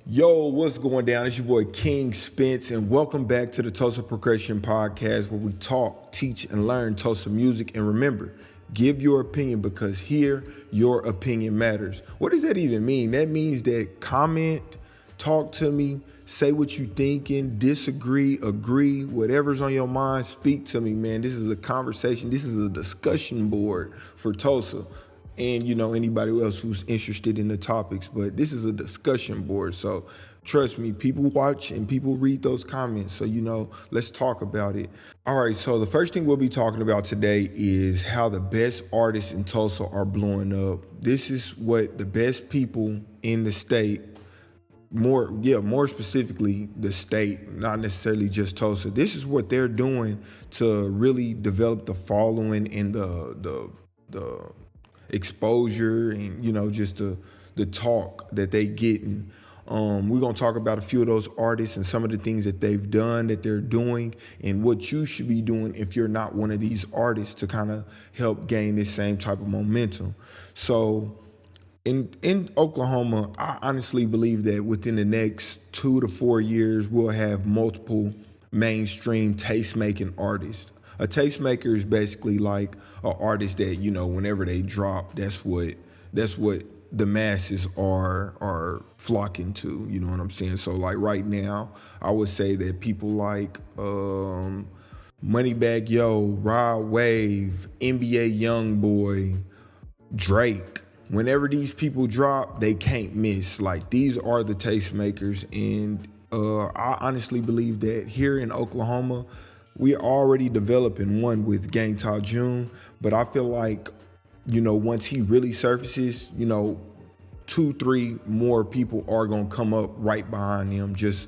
Yo, what's going down? It's your boy King Spence, and welcome back to the Tulsa Progression Podcast, where we talk, teach, and learn Tulsa music. And remember, give your opinion, because here your opinion matters. What does that even mean? That means that comment, talk to me, say what you thinking, disagree, agree, whatever's on your mind, speak to me, man. This is a conversation. This is a discussion board for Tulsa. And anybody else who's interested in the topics, but this is a discussion board. So trust me, people watch and people read those comments. So let's talk about it. All right, so the first thing we'll be talking about today is how the best artists in Tulsa are blowing up. This is what the best people in the state, more specifically the state, not necessarily just Tulsa. This is what they're doing to really develop the following and the exposure and just the talk that they getting. We're gonna talk about a few of those artists and some of the things that they've done, that they're doing, and what you should be doing if you're not one of these artists to kind of help gain this same type of momentum. So in Oklahoma, I honestly believe that within the next 2 to 4 years, we'll have multiple mainstream taste-making artists. A tastemaker is basically like an artist that, whenever they drop, that's what the masses are flocking to, you know what I'm saying? So like right now, I would say that people like Moneybagg Yo, Rod Wave, NBA Youngboy, Drake. Whenever these people drop, they can't miss. Like, these are the tastemakers, and I honestly believe that here in Oklahoma, we're already developing one with Gang Ta June, but I feel like, once he really surfaces, 2-3 more people are gonna come up right behind him just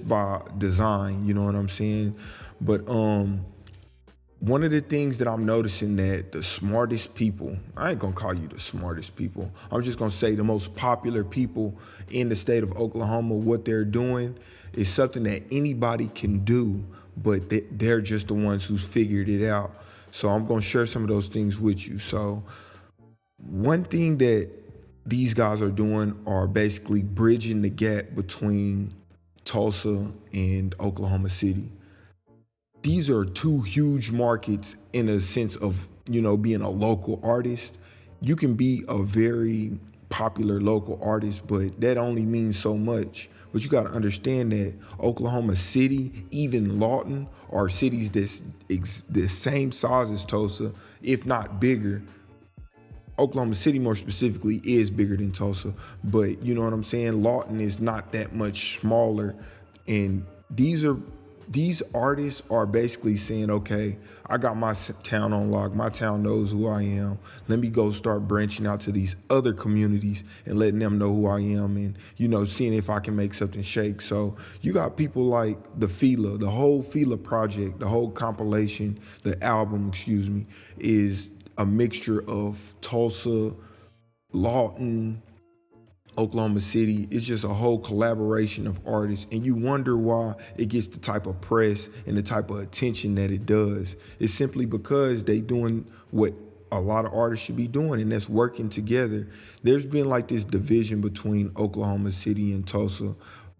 by design, you know what I'm saying? But one of the things that I'm noticing, that the smartest people, I ain't gonna call you the smartest people, I'm just gonna say the most popular people in the state of Oklahoma, what they're doing is something that anybody can do, but they're just the ones who's figured it out. So I'm gonna share some of those things with you. So one thing that these guys are doing are basically bridging the gap between Tulsa and Oklahoma City. These are two huge markets in a sense of, being a local artist. You can be a very popular local artist, but that only means so much. But you got to understand that Oklahoma City, even Lawton, are cities that's the same size as Tulsa, if not bigger. Oklahoma City, more specifically, is bigger than Tulsa, but you know what I'm saying? Lawton is not that much smaller, and these artists are basically saying, okay, I got my town on lock. My town knows who I am. Let me go start branching out to these other communities and letting them know who I am, and, seeing if I can make something shake. So you got people like the whole Fila project, the whole compilation, the album, is a mixture of Tulsa, Lawton, Oklahoma City. It's just a whole collaboration of artists, and you wonder why it gets the type of press and the type of attention that it does. It's simply because they doing what a lot of artists should be doing, and that's working together. There's been like this division between Oklahoma City and Tulsa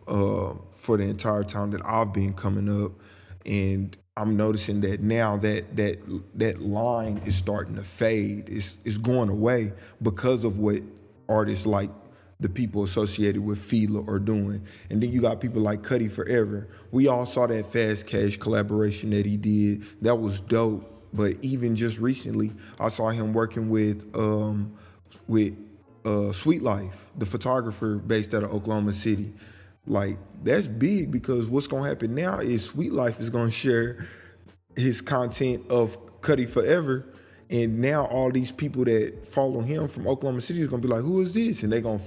for the entire time that I've been coming up, and I'm noticing that now that line is starting to fade. It's going away because of what artists like the people associated with Fila are doing. And then you got people like Cudi Forever. We all saw that Fast Cash collaboration that he did. That was dope. But even just recently, I saw him working with Sweet Life, the photographer based out of Oklahoma City. Like, that's big, because what's gonna happen now is Sweet Life is gonna share his content of Cudi Forever, and now all these people that follow him from Oklahoma City is gonna be like, who is this? And they gonna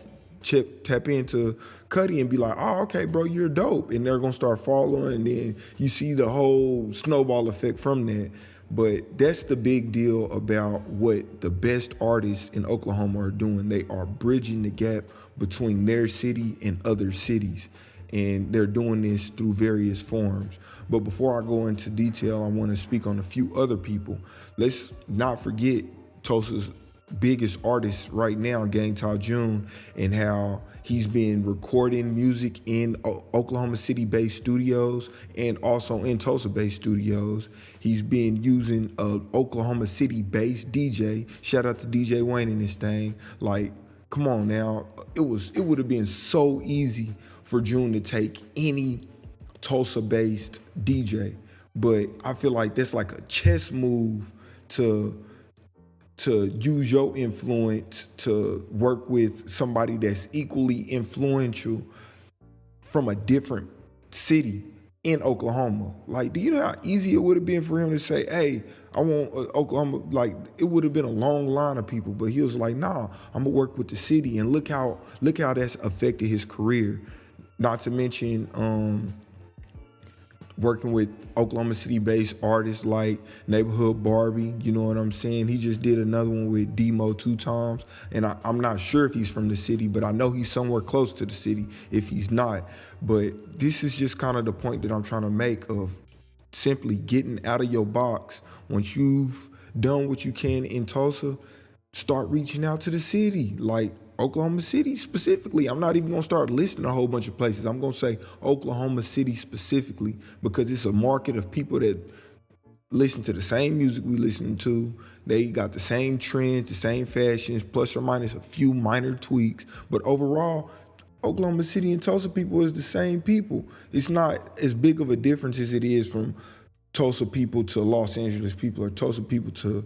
tap into Cudi and be like, oh, okay, bro, you're dope. And they're gonna start following, and then you see the whole snowball effect from that. But that's the big deal about what the best artists in Oklahoma are doing. They are bridging the gap between their city and other cities, and they're doing this through various forms. But before I go into detail, I want to speak on a few other people. Let's not forget Tulsa's biggest artists right now, Gang Ta June, and how he's been recording music in Oklahoma City-based studios and also in Tulsa-based studios. He's been using a Oklahoma City-based DJ. Shout out to DJ Wayne in this thing. Like, come on now. It would have been so easy for June to take any Tulsa-based DJ, but I feel like that's like a chess move to use your influence to work with somebody that's equally influential from a different city in Oklahoma. Like, do you know how easy it would have been for him to say, hey, I want Oklahoma? Like, it would have been a long line of people, but he was like, nah, I'm gonna work with the city. And look how that's affected his career. Not to mention working with Oklahoma City-based artists like Neighborhood Barbie, you know what I'm saying? He just did another one with Demo 2 times, and I'm not sure if he's from the city, but I know he's somewhere close to the city if he's not. But this is just kind of the point that I'm trying to make of simply getting out of your box. Once you've done what you can in Tulsa, start reaching out to the city. Like, Oklahoma City specifically. I'm not even gonna start listing a whole bunch of places. I'm gonna say Oklahoma City specifically because it's a market of people that listen to the same music we listen to. They got the same trends, the same fashions, plus or minus a few minor tweaks. But overall, Oklahoma City and Tulsa people is the same people. It's not as big of a difference as it is from Tulsa people to Los Angeles people or Tulsa people to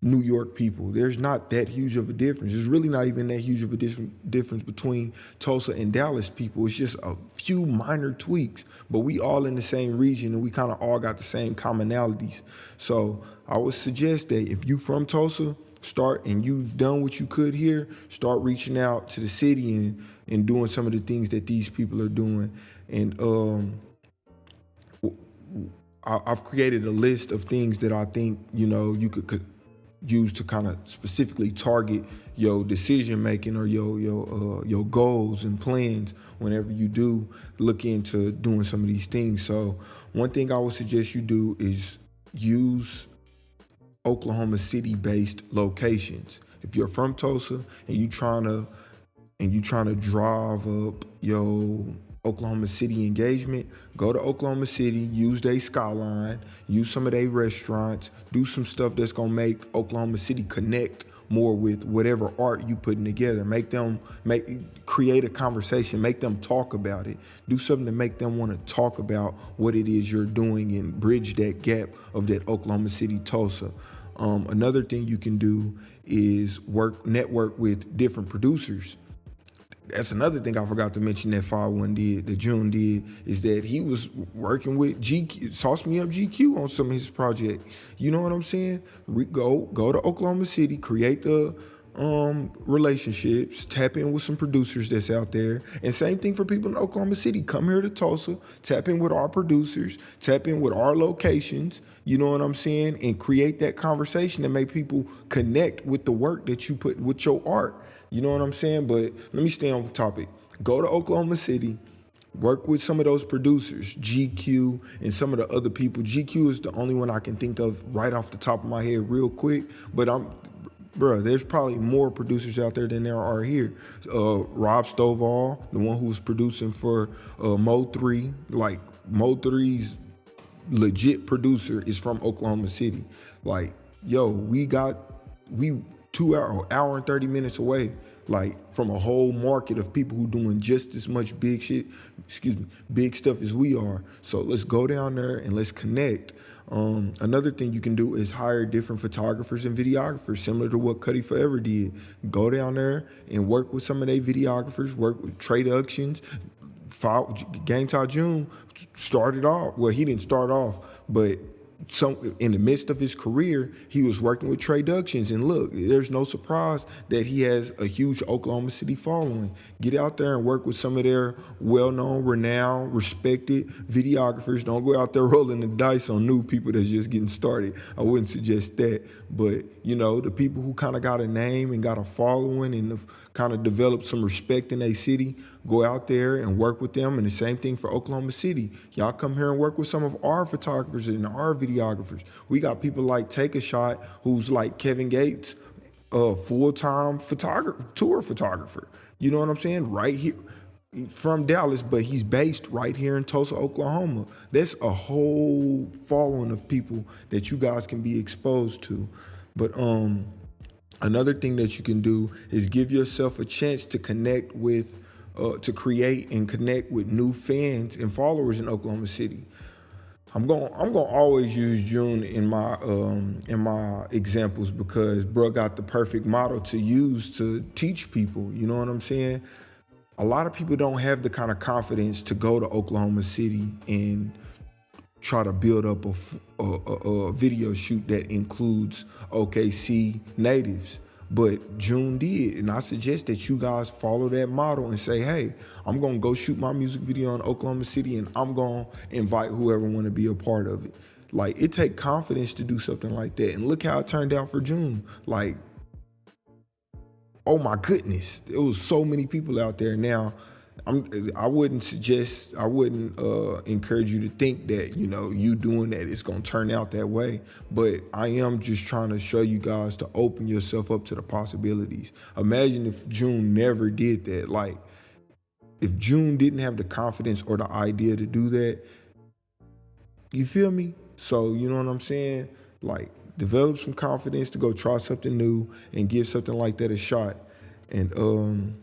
New York people. There's not that huge of a difference. There's really not even that huge of a difference between Tulsa and Dallas people. It's just a few minor tweaks, but we all in the same region and we kind of all got the same commonalities. So I would suggest that if you from Tulsa, start, and you've done what you could here, start reaching out to the city and doing some of the things that these people are doing. And I've created a list of things that I think, you know, you could use to kind of specifically target your decision making or your goals and plans whenever you do look into doing some of these things. So one thing I would suggest you do is use Oklahoma City-based locations. If you're from Tulsa and you trying to drive up your Oklahoma City engagement, go to Oklahoma City, use their skyline, use some of their restaurants, do some stuff that's gonna make Oklahoma City connect more with whatever art you putting together. Create a conversation, make them talk about it. Do something to make them want to talk about what it is you're doing and bridge that gap of that Oklahoma City Tulsa. Another thing you can do is network with different producers. That's another thing I forgot to mention that June did, is that he was working with GQ, Sauce Me Up GQ on some of his project. You know what I'm saying? Go to Oklahoma City, create the relationships, tap in with some producers that's out there. And same thing for people in Oklahoma City. Come here to Tulsa, tap in with our producers, tap in with our locations, you know what I'm saying? And create that conversation and make people connect with the work that you put with your art. You know what I'm saying? But let me stay on topic. Go to Oklahoma City, work with some of those producers, GQ and some of the other people. GQ is the only one I can think of right off the top of my head real quick, but there's probably more producers out there than there are here. Rob Stovall, the one who was producing for Mo 3, like Mo 3's legit producer is from Oklahoma City. Like, yo, we 2 hour and 30 minutes away, like from a whole market of people who doing just as much big stuff as we are. So let's go down there and let's connect. Another thing you can do is hire different photographers and videographers, similar to what Cuddy Forever did. Go down there and work with some of their videographers, work with Traductions. Gang Ta June started off, well, he didn't start off, but in the midst of his career, he was working with Traductions, and look, there's no surprise that he has a huge Oklahoma City following. Get out there and work with some of their well-known, renowned, respected videographers. Don't go out there rolling the dice on new people that's just getting started. I wouldn't suggest that, but you know, the people who kind of got a name and got a following and have kind of developed some respect in their city, go out there and work with them. And the same thing for Oklahoma City. Y'all come here and work with some of our photographers and our videographers. We got people like Take a Shot, who's like Kevin Gates, full-time tour photographer. You know what I'm saying? Right here from Dallas, but he's based right here in Tulsa, Oklahoma. That's a whole following of people that you guys can be exposed to. But another thing that you can do is give yourself a chance to connect with, to create and connect with new fans and followers in Oklahoma City. I'm gonna always use June in my examples because bro got the perfect model to use to teach people. You know what I'm saying? A lot of people don't have the kind of confidence to go to Oklahoma City and try to build up a video shoot that includes OKC natives. But June did, and I suggest that you guys follow that model and say, hey, I'm gonna go shoot my music video in Oklahoma City and I'm gonna invite whoever wanna be a part of it. Like, it take confidence to do something like that. And look how it turned out for June. Like, oh my goodness, there was so many people out there. Now, I wouldn't encourage you to think that, you know, you doing that it's gonna turn out that way. But I am just trying to show you guys to open yourself up to the possibilities. Imagine if June never did that. Like, if June didn't have the confidence or the idea to do that, you feel me? So, you know what I'm saying? Like, develop some confidence to go try something new and give something like that a shot. And,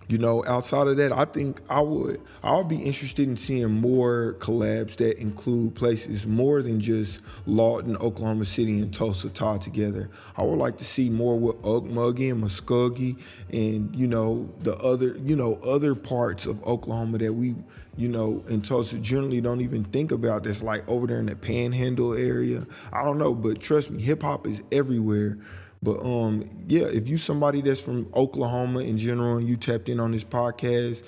you know, outside of that, I think I'll be interested in seeing more collabs that include places more than just Lawton, Oklahoma City, and Tulsa tied together. I would like to see more with Ukmuggy and Muskogee and, you know, the other parts of Oklahoma that we, you know, in Tulsa generally don't even think about, that's like over there in the Panhandle area. I don't know, but trust me, hip hop is everywhere. But yeah, if you somebody that's from Oklahoma in general and you tapped in on this podcast,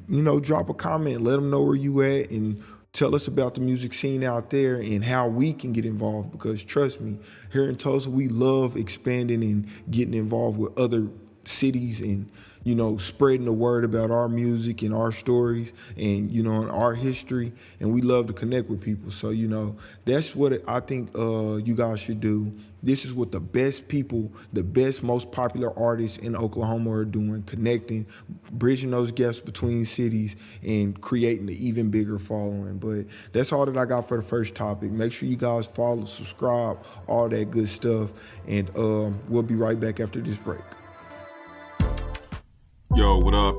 you know, drop a comment, let them know where you at, and tell us about the music scene out there and how we can get involved. Because trust me, here in Tulsa, we love expanding and getting involved with other cities and, you know, spreading the word about our music and our stories and, you know, and our history. And we love to connect with people. So, you know, that's what I think you guys should do. This is what the best people, the best, most popular artists in Oklahoma are doing, connecting, bridging those gaps between cities and creating an even bigger following. But that's all that I got for the first topic. Make sure you guys follow, subscribe, all that good stuff. And we'll be right back after this break. Yo, what up?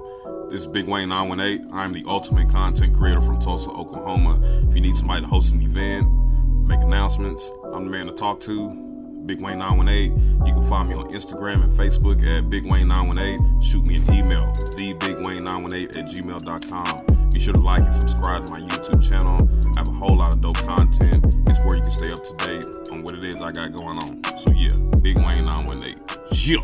This is Big Wayne 918. I'm the ultimate content creator from Tulsa, Oklahoma. If you need somebody to host an event, make announcements, I'm the man to talk to. Big Wayne 918. You can find me on Instagram and Facebook at Big Wayne 918. Shoot me an email, thebigwayne918@gmail.com. Be sure to like and subscribe to my YouTube channel. I have a whole lot of dope content. It's where you can stay up to date on what it is I got going on. So yeah, Big Wayne 918. Yeah.